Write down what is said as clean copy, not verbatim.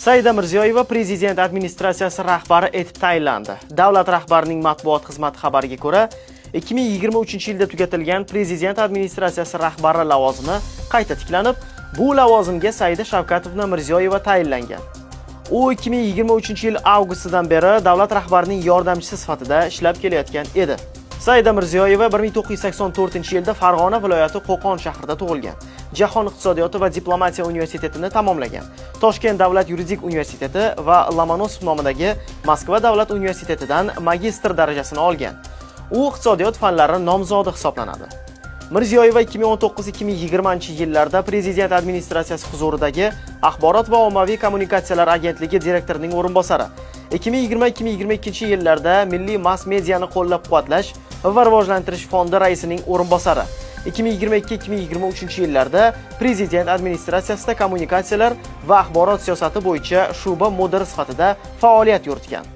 Saida Mirziyoyeva prezident administratsiyasi rahbari etib tayinlandi. Davlat rahbarining matbuot xizmati xabariga ko'ra, 2023-yilda tugatilgan prezident administratsiyasi rahbari lavozimi qayta tiklanib, bu lavozimga Saida Shavkatovna Mirziyoyeva tayinlangan. U 2023-yil avgustidan beri davlat rahbarining yordamchisi sifatida ishlab kelayotgan edi. Saida Mirziyoyeva 1984-yilda Farg'ona viloyati Qo'qon shahrida tug'ilgan. Jahon iqtisodiyoti va diplomatiya universitetini tamomlagan. Toshkent davlat yuridik universiteti va Lomonosov nomidagi Moskva davlat universitetidan magistr darajasini olgan. U iqtisodiyot fanlari nomzodi hisoblanadi. Mirziyoyeva 2019-2020-yillarda prezident administratsiyasi huzuridagi Axborot va ommaviy kommunikatsiyalar agentligi direktorining o'rinbosari, 2020-2022-yillarda Milliy mass mediani qo'llab-quvvatlash va rivojlantirish fondi raisining o'rinbosari, 2022-2023-yillarda prezident administratsiyasida kommunikatsiyalar va axborot siyosati bo'yicha shu'ba mudiri sifatida faoliyat yuritgan.